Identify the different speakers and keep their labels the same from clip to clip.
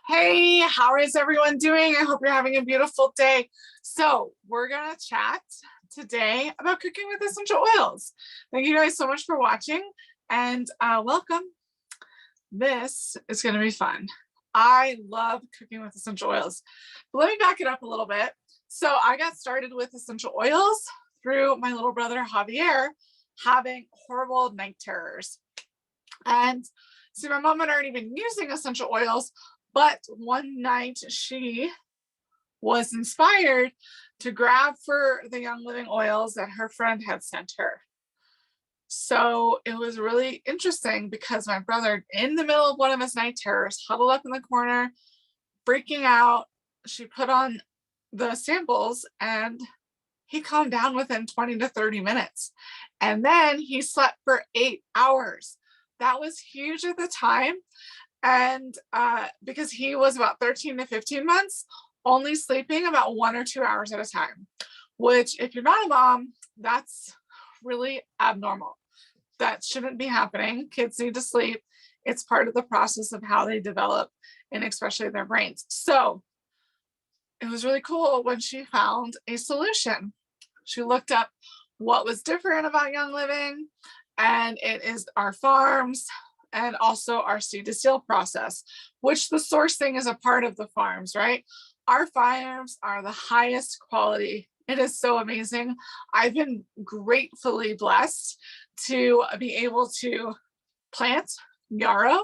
Speaker 1: Hey, how is everyone doing? I hope you're having a beautiful day. So we're gonna chat today about cooking with essential oils. Thank you guys so much for watching and welcome. This is gonna be fun. I love cooking with essential oils. But let me back it up a little bit. So I got started with essential oils through my little brother Javier having horrible night terrors. And see, my mom had already been using essential oils, but one night she was inspired to grab for the Young Living oils that her friend had sent her. So it was really interesting because my brother, in the middle of one of his night terrors, huddled up in the corner, freaking out. She put on the samples and he calmed down within 20 to 30 minutes. And then he slept for 8 hours. That was huge at the time. And because he was about 13 to 15 months, only sleeping about 1 or 2 hours at a time, which if you're not a mom, that's really abnormal. That shouldn't be happening. Kids need to sleep. It's part of the process of how they develop and especially their brains. So it was really cool when she found a solution. She looked up what was different about Young Living, and it is our farms and also our seed to seal process, which the sourcing is a part of the farms, right? Our farms are the highest quality. It is so amazing. I've been gratefully blessed to be able to plant yarrow,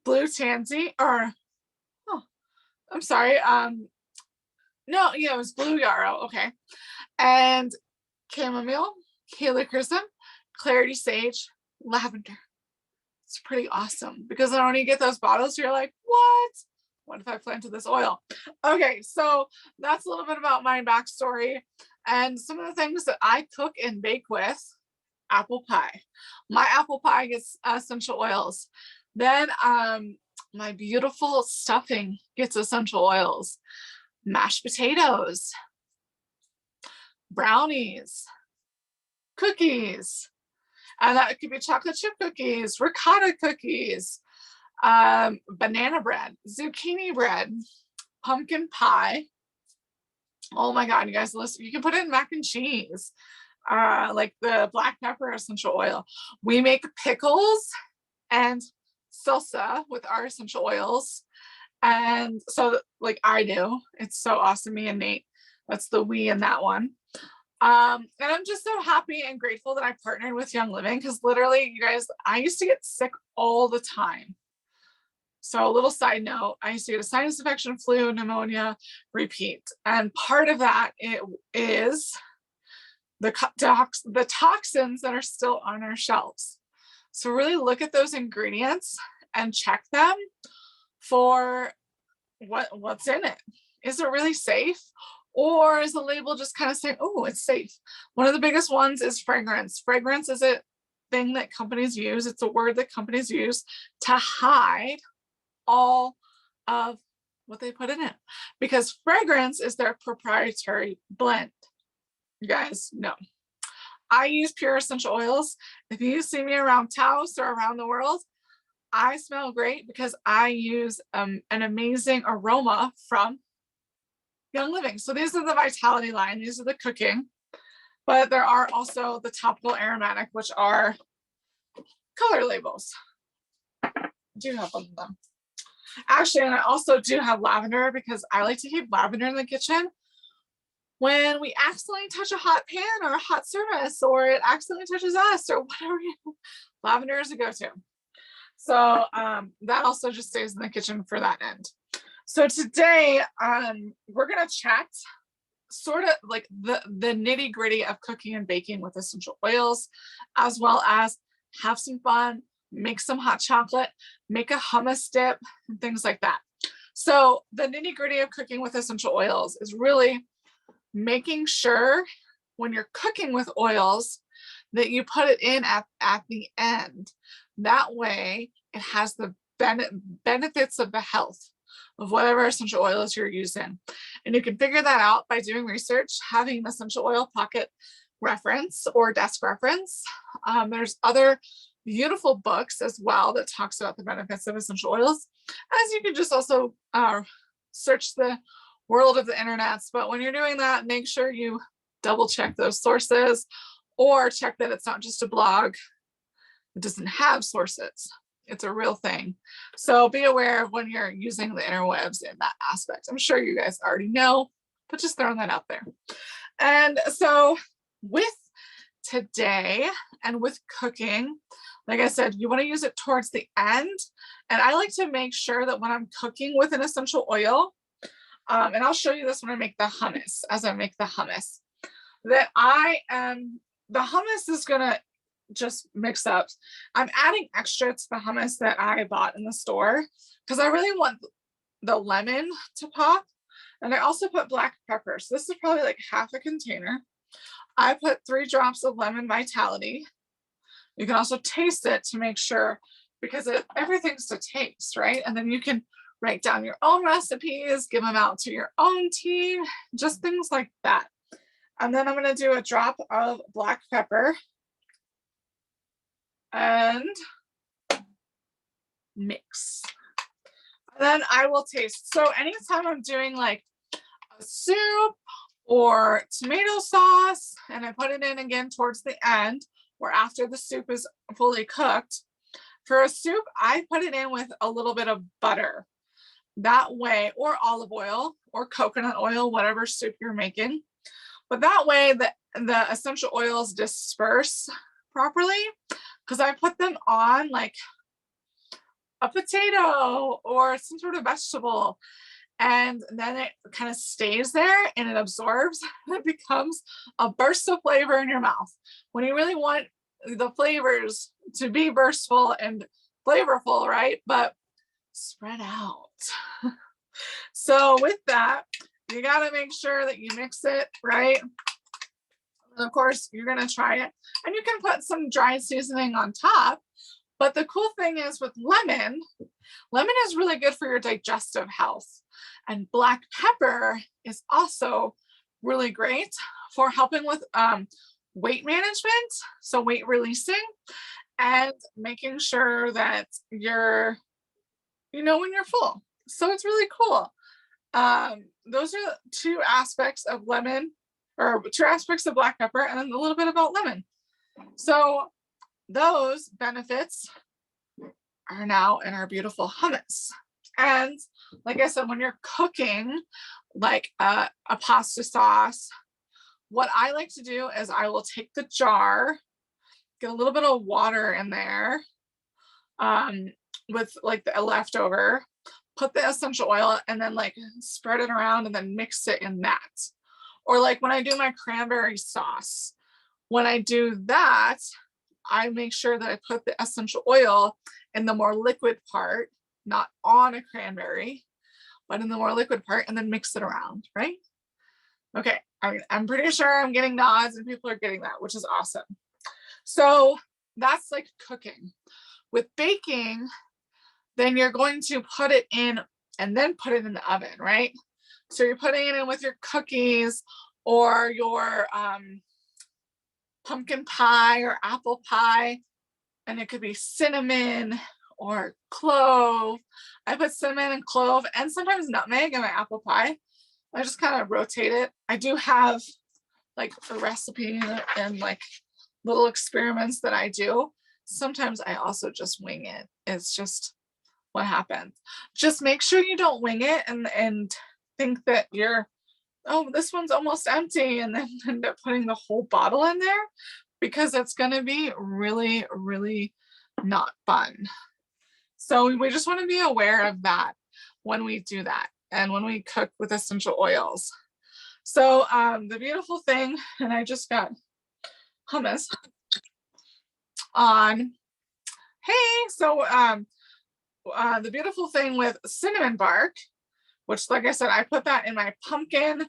Speaker 1: blue tansy, or, oh, I'm sorry. No, yeah, it was blue yarrow. Okay. And chamomile, helichrysum, clarity sage, lavender. It's pretty awesome because then when you get those bottles, you're like, what if I planted this oil? Okay, so that's a little bit about my backstory and some of the things that I cook and bake with. Apple pie. My apple pie gets essential oils. Then my beautiful stuffing gets essential oils. Mashed potatoes, brownies, cookies, and that could be chocolate chip cookies, ricotta cookies, banana bread, zucchini bread, pumpkin pie. Oh my God, you guys, listen, you can put it in mac and cheese, like the black pepper essential oil. We make pickles and salsa with our essential oils. And so like I do, it's so awesome. Me and Nate, that's the we in that one. And I'm just so happy and grateful that I partnered with Young Living because literally, you guys, I used to get sick all the time. So a little side note, I used to get a sinus infection, flu, pneumonia, repeat. And part of that is the toxins that are still on our shelves. So really look at those ingredients and check them for what's in it. Is it really safe? Or is the label just kind of saying, oh, it's safe? One of the biggest ones is fragrance. Fragrance is a thing that companies use. It's a word that companies use to hide all of what they put in it because fragrance is their proprietary blend. You guys know. I use pure essential oils. If you see me around Taos or around the world, I smell great because I use an amazing aroma from Young Living. So these are the Vitality line. These are the cooking, but there are also the topical aromatic, which are color labels. I do have one of them. Actually, and I also do have lavender because I like to keep lavender in the kitchen when we accidentally touch a hot pan or a hot service, or it accidentally touches us or whatever. Lavender is a go-to. So that also just stays in the kitchen for that end. So today we're gonna chat sort of like the nitty gritty of cooking and baking with essential oils, as well as have some fun, make some hot chocolate, make a hummus dip, and things like that. So the nitty gritty of cooking with essential oils is really making sure when you're cooking with oils that you put it in at the end. That way it has the benefits of the health of whatever essential oils you're using. And you can figure that out by doing research, having an essential oil pocket reference or desk reference. There's other beautiful books as well that talks about the benefits of essential oils, as you can just also search the world of the internets. But when you're doing that, make sure you double check those sources, or check that it's not just a blog. It doesn't have sources. It's a real thing. So be aware of when you're using the interwebs in that aspect. I'm sure you guys already know, but just throwing that out there. And so with today and with cooking, like I said, you want to use it towards the end. And I like to make sure that when I'm cooking with an essential oil, and I'll show you this when I make the hummus, as I make the hummus, that the hummus is going to just mix up. I'm adding extra to the hummus that I bought in the store because I really want the lemon to pop. And I also put black pepper. So this is probably like half a container. I put 3 drops of lemon vitality. You can also taste it to make sure, because everything's to taste, right? And then you can write down your own recipes, give them out to your own team, just things like that. And then I'm going to do a drop of black pepper and mix. And then I will taste. So anytime I'm doing like a soup or tomato sauce, and I put it in again towards the end or after the soup is fully cooked, for a soup, I put it in with a little bit of butter. That way, or olive oil or coconut oil, whatever soup you're making. But that way the essential oils disperse properly, because I put them on like a potato or some sort of vegetable, and then it kind of stays there and it absorbs and it becomes a burst of flavor in your mouth. When you really want the flavors to be burstful and flavorful, right? But spread out. So with that, you got to make sure that you mix it, right? And of course, you're going to try it, and you can put some dry seasoning on top. But the cool thing is with lemon is really good for your digestive health. And black pepper is also really great for helping with weight management, so weight releasing, and making sure that you're, when you're full. So it's really cool. Those are 2 aspects of lemon, or 2 aspects of black pepper, and then a little bit about lemon. So those benefits are now in our beautiful hummus. And like I said, when you're cooking like a pasta sauce, what I like to do is I will take the jar, get a little bit of water in there with like the leftover, put the essential oil, and then like spread it around and then mix it in that. Or like when I do my cranberry sauce, when I do that, I make sure that I put the essential oil in the more liquid part, not on a cranberry, but in the more liquid part, and then mix it around, right? Okay, I'm pretty sure I'm getting nods and people are getting that, which is awesome. So that's like cooking. With baking, then you're going to put it in and then put it in the oven, right? So you're putting it in with your cookies or your pumpkin pie or apple pie, and it could be cinnamon or clove. I put cinnamon and clove and sometimes nutmeg in my apple pie. I just kind of rotate it. I do have like a recipe and like little experiments that I do. Sometimes I also just wing it. It's just what happens. Just make sure you don't wing it and think that this one's almost empty, and then end up putting the whole bottle in there, because it's going to be really, really not fun. So we just want to be aware of that when we do that and when we cook with essential oils. So the beautiful thing, and I just got hummus on. Hey, so the beautiful thing with cinnamon bark, which like I said, I put that in my pumpkin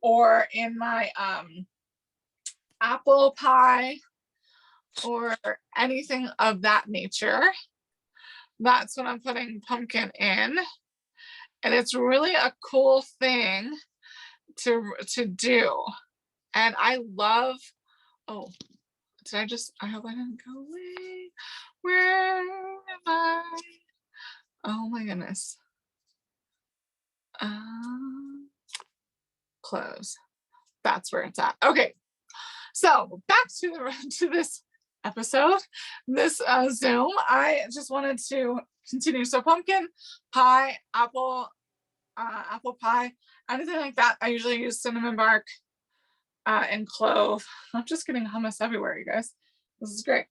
Speaker 1: or in my apple pie or anything of that nature. That's when I'm putting pumpkin in. And it's really a cool thing to do. And I love, I hope I didn't go away. Where am I? Oh my goodness. Close. That's where it's at. Okay. So back to this episode, this Zoom. I just wanted to continue. So pumpkin pie, apple pie, anything like that. I usually use cinnamon bark and clove. I'm just getting hummus everywhere, you guys. This is great.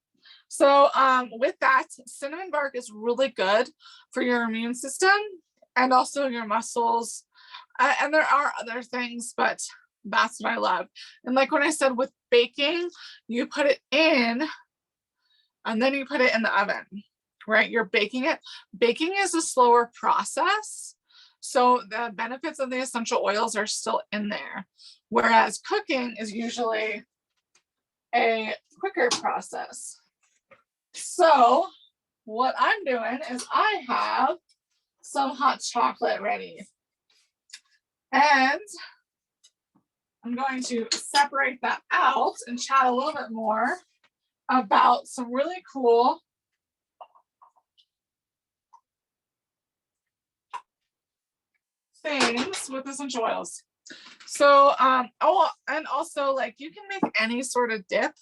Speaker 1: So with that, cinnamon bark is really good for your immune system and also your muscles. And there are other things, but that's what I love. And like when I said with baking, you put it in and then you put it in the oven, right? You're baking it. Baking is a slower process. So the benefits of the essential oils are still in there. Whereas cooking is usually a quicker process. So what I'm doing is I have some hot chocolate ready. And I'm going to separate that out and chat a little bit more about some really cool things with essential oils. So, oh, and also like you can make any sort of dip.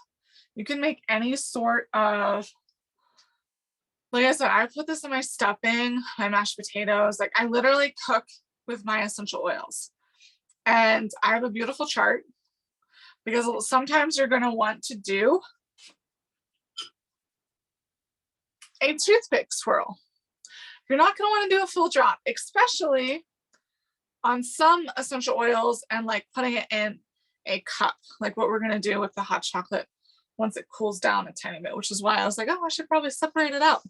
Speaker 1: You can make any sort of, like I said, I put this in my stuffing, my mashed potatoes. Like I literally cook with my essential oils. And I have a beautiful chart because sometimes you're going to want to do a toothpick swirl. You're not going to want to do a full drop, especially on some essential oils and like putting it in a cup, like what we're going to do with the hot chocolate once it cools down a tiny bit, which is why I was like, oh, I should probably separate it out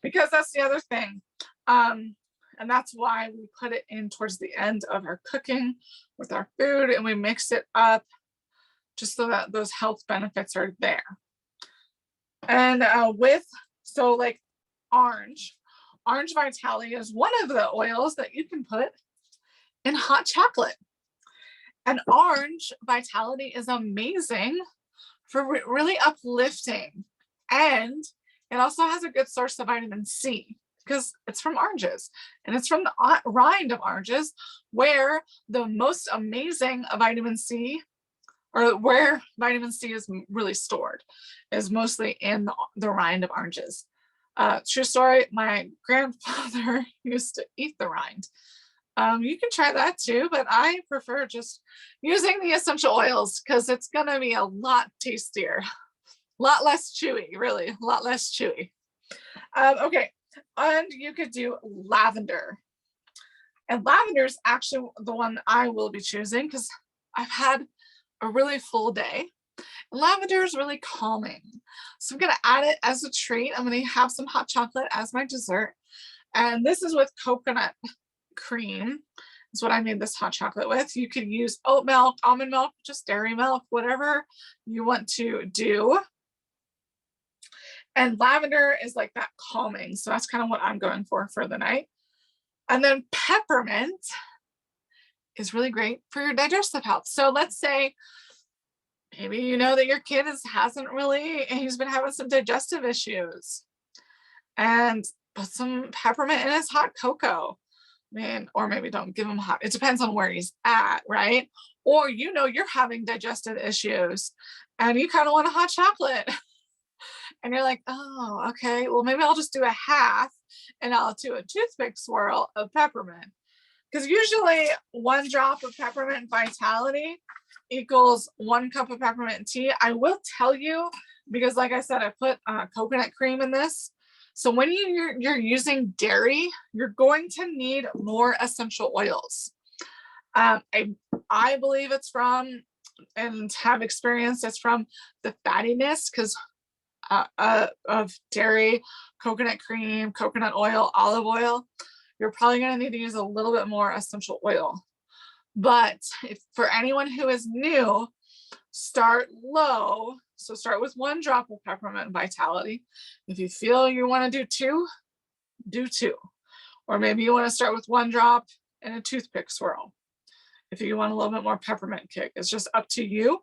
Speaker 1: because that's the other thing. And that's why we put it in towards the end of our cooking with our food and we mix it up just so that those health benefits are there. And so like orange vitality is one of the oils that you can put in hot chocolate. And orange vitality is amazing for really uplifting. And it also has a good source of vitamin C because it's from oranges and it's from the rind of oranges where the most amazing vitamin C or where vitamin C is really stored is mostly in the rind of oranges. True story, my grandfather used to eat the rind. You can try that too, but I prefer just using the essential oils because it's going to be a lot tastier, a lot less chewy, really, a lot less chewy. Okay, and you could do lavender. And lavender is actually the one I will be choosing because I've had a really full day. And lavender is really calming. So I'm going to add it as a treat. I'm going to have some hot chocolate as my dessert. And this is with coconut cream is what I made this hot chocolate with. You could use oat milk, almond milk, just dairy milk, whatever you want to do. And lavender is like that calming. So that's kind of what I'm going for the night. And then peppermint is really great for your digestive health. So let's say maybe you know that your kid he's been having some digestive issues and put some peppermint in his hot cocoa. Man, or maybe don't give him hot. It depends on where he's at, right? Or you're having digestive issues and you kind of want a hot chocolate. And you're like, oh, okay, well, maybe I'll just do a half and I'll do a toothpick swirl of peppermint. Because usually 1 drop of peppermint vitality equals 1 cup of peppermint tea. I will tell you, because like I said, I put coconut cream in this. So when you're using dairy, you're going to need more essential oils. I believe it's from, and have experienced it's from the fattiness because of dairy, coconut cream, coconut oil, olive oil. You're probably going to need to use a little bit more essential oil. But if for anyone who is new, start low. So start with 1 drop of peppermint vitality. If you feel you want to do 2, do 2. Or maybe you want to start with 1 drop and a toothpick swirl. If you want a little bit more peppermint kick, it's just up to you.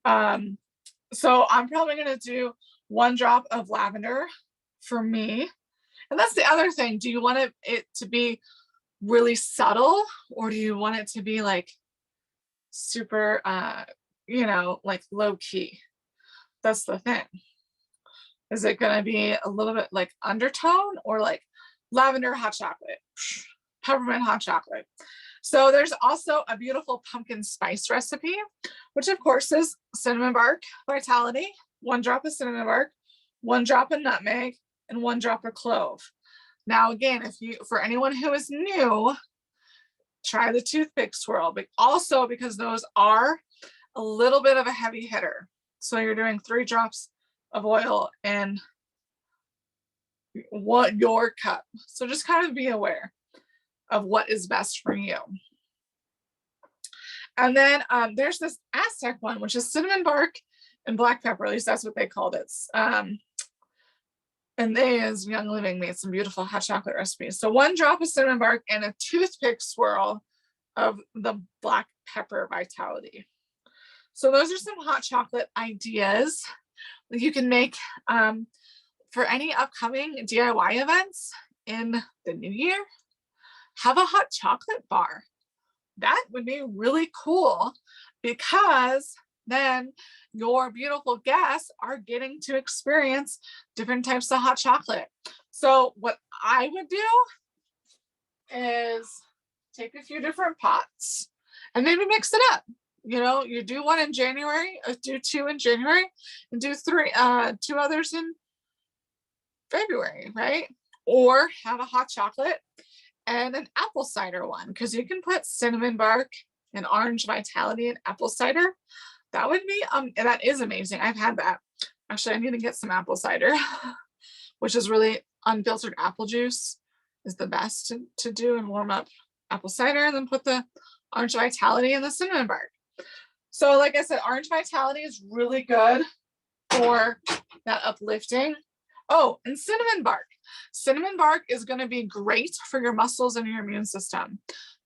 Speaker 1: So I'm probably going to do 1 drop of lavender for me. And that's the other thing. Do you want it to be really subtle, or do you want it to be like super, you know, like low key? That's the thing. Is it going to be a little bit like undertone, or like lavender hot chocolate, peppermint hot chocolate? So there's also a beautiful pumpkin spice recipe, which of course is cinnamon bark vitality, 1 drop of cinnamon bark, 1 drop of nutmeg, and 1 drop of clove. Now, again, for anyone who is new, try the toothpick swirl, but also because those are a little bit of a heavy hitter. So you're doing 3 drops of oil in your cup. So just kind of be aware of what is best for you. And then there's this Aztec one, which is cinnamon bark and black pepper. At least that's what they called it. And they, as Young Living, made some beautiful hot chocolate recipes. So 1 drop of cinnamon bark and a toothpick swirl of the black pepper vitality. So those are some hot chocolate ideas that you can make for any upcoming DIY events in the new year. Have a hot chocolate bar. That would be really cool, because then your beautiful guests are getting to experience different types of hot chocolate. So what I would do is take a few different pots and maybe mix it up. You know, you do 1 in January, do 2 in January, and do 2 others in February, right? Or have a hot chocolate and an apple cider one, because you can put cinnamon bark and orange vitality in apple cider. That would be that is amazing. I've had that. Actually, I need to get some apple cider, which is really unfiltered apple juice is the best to do, and warm up apple cider, and then put the orange vitality and the cinnamon bark. So like I said, orange vitality is really good for that uplifting. Oh, and cinnamon bark. Cinnamon bark is going to be great for your muscles and your immune system.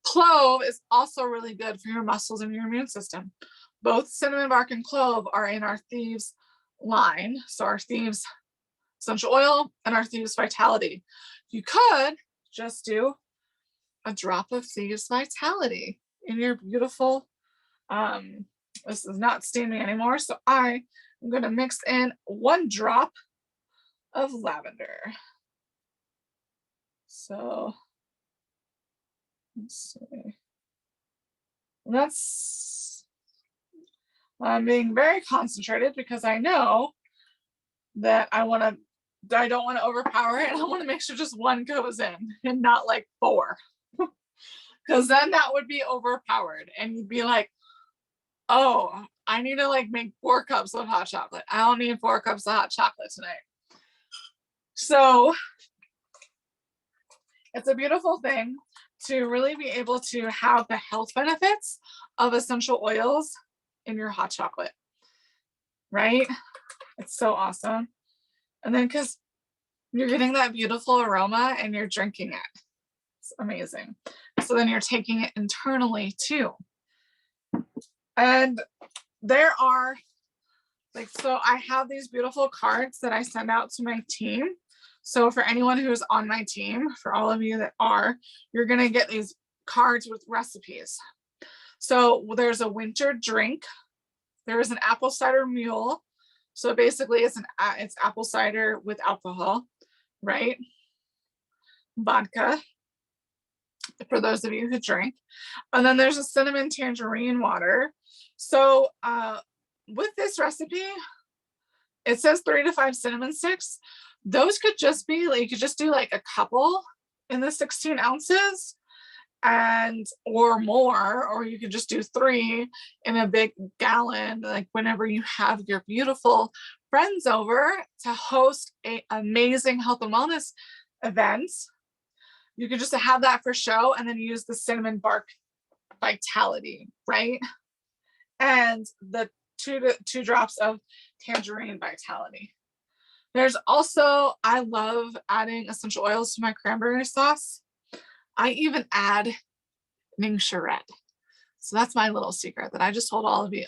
Speaker 1: Clove is also really good for your muscles and your immune system. Both cinnamon bark and clove are in our Thieves line. So our Thieves essential oil and our Thieves vitality. You could just do a drop of Thieves vitality in your beautiful, this is not steaming anymore, so I am going to mix in 1 drop of lavender. So let's see. I'm being very concentrated because I know that I don't want to overpower it, and I want to make sure just 1 goes in and not like 4. Because then that would be overpowered, and you'd be like, oh, I need to like make 4 cups of hot chocolate. I don't need 4 cups of hot chocolate tonight. So it's a beautiful thing to really be able to have the health benefits of essential oils in your hot chocolate, right? It's so awesome. And then because you're getting that beautiful aroma and you're drinking it. It's amazing. So then you're taking it internally too. And there are so I have these beautiful cards that I send out to my team. So for anyone who's on my team, for all of you that are, you're going to get these cards with recipes. So there's a winter drink. There is an apple cider mule. So basically it's apple cider with alcohol, right? Vodka, for those of you who drink. And then there's a cinnamon tangerine water. So with this recipe, it says 3 to 5 cinnamon sticks. Those could just be like, you could just do like a couple in the 16 ounces or more, or you could just do 3 in a big gallon, like whenever you have your beautiful friends over to host an amazing health and wellness event. You could just have that for show, and then use the cinnamon bark vitality, right? And the 2 drops of tangerine vitality. There's also, I love adding essential oils to my cranberry sauce. I even add Ningxia Red. So that's my little secret that I just told all of you.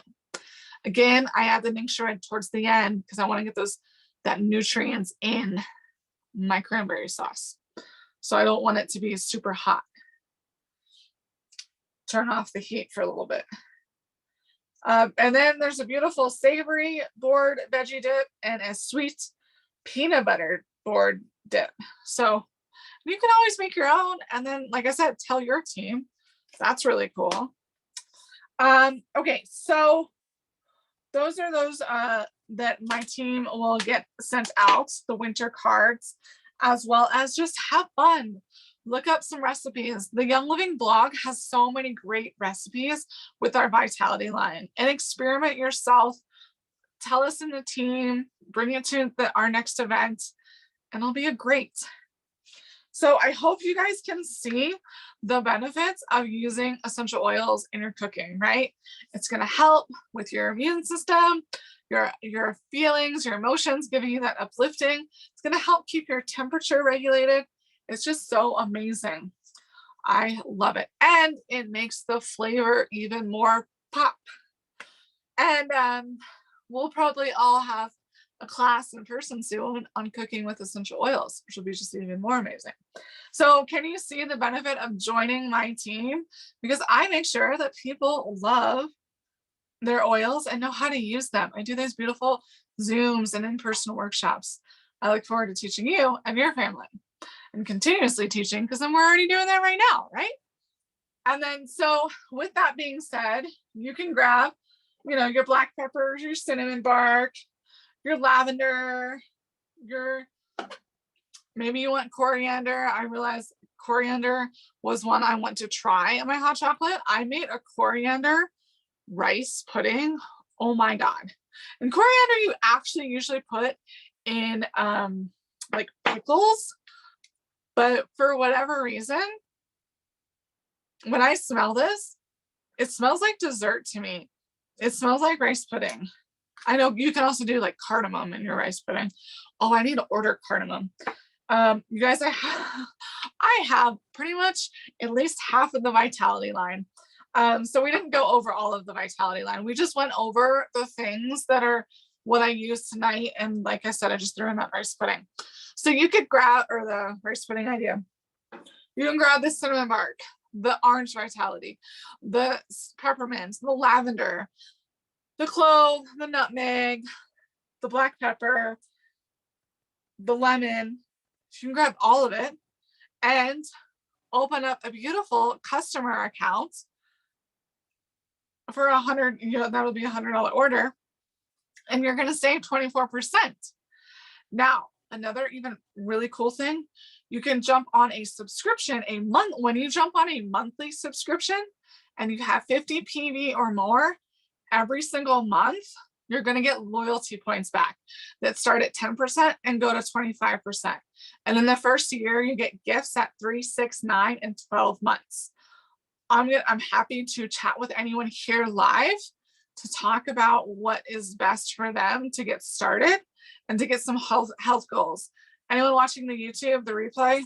Speaker 1: Again, I add the Ningxia Red towards the end because I want to get those that nutrients in my cranberry sauce. So I don't want it to be super hot. Turn off the heat for a little bit. And then there's a beautiful savory board veggie dip and a sweet peanut butter board dip. So you can always make your own. And then, like I said, tell your team. That's really cool. Okay, so those are those that my team will get sent out, the winter cards, as well as just have fun. Look up some recipes. The Young Living blog has so many great recipes with our vitality line, and experiment yourself. Tell us in the team, bring it to our next event, and it'll be a great. So I hope you guys can see the benefits of using essential oils in your cooking, right? It's going to help with your immune system, your feelings, your emotions, giving you that uplifting. It's going to help keep your temperature regulated. It's just so amazing. I love it. And it makes the flavor even more pop. And we'll probably all have a class in person soon on cooking with essential oils, which will be just even more amazing. So can you see the benefit of joining my team? Because I make sure that people love their oils and know how to use them. I do these beautiful Zooms and in-person workshops. I look forward to teaching you and your family, and continuously teaching, because then we're already doing that right now, right? And then, so with that being said, you can grab, your black peppers, your cinnamon bark, your lavender, maybe you want coriander. I realized coriander was one I want to try in my hot chocolate. I made a coriander rice pudding. Oh my God. And coriander you actually usually put in like pickles, but for whatever reason, when I smell this, it smells like dessert to me. It smells like rice pudding. I know you can also do like cardamom in your rice pudding. Oh, I need to order cardamom. You guys, I have pretty much at least half of the vitality line. So we didn't go over all of the vitality line. We just went over the things that are what I use tonight. And like I said, I just threw in that rice pudding. So you could grab, or the rice pudding idea, you can grab the cinnamon bark, the orange vitality, the peppermint, the lavender, the clove, the nutmeg, the black pepper, the lemon. You can grab all of it and open up a beautiful customer account for $100, that'll be $100 order, and you're going to save 24%. Now, another even really cool thing, you can jump on a subscription when you jump on a monthly subscription and you have 50 PV or more every single month, you're going to get loyalty points back that start at 10% and go to 25%. And in the first year, you get gifts at 3, 6, 9, and 12 months. I'm happy to chat with anyone here live to talk about what is best for them to get started and to get some health goals. Anyone watching the YouTube, the replay,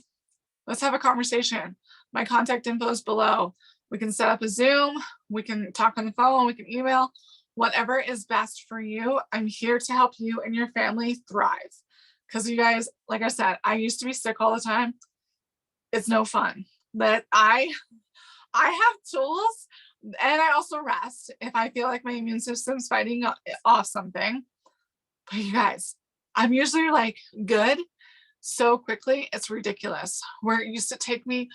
Speaker 1: let's have a conversation. My contact info is below. We can set up a Zoom, we can talk on the phone, we can email, whatever is best for you. I'm here to help you and your family thrive. Because you guys, like I said, I used to be sick all the time. It's no fun. But I have tools, and I also rest if I feel like my immune system's fighting off something. But you guys, I'm usually like good so quickly, it's ridiculous. Where it used to take me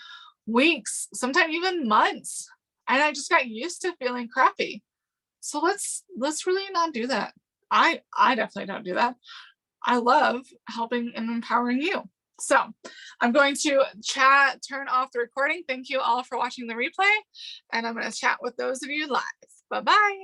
Speaker 1: weeks, sometimes even months, and I just got used to feeling crappy. So let's really not do that. I definitely don't do that. I love helping and empowering you. So I'm going to turn off the recording. Thank you all for watching the replay, and I'm going to chat with those of you live. Bye-bye.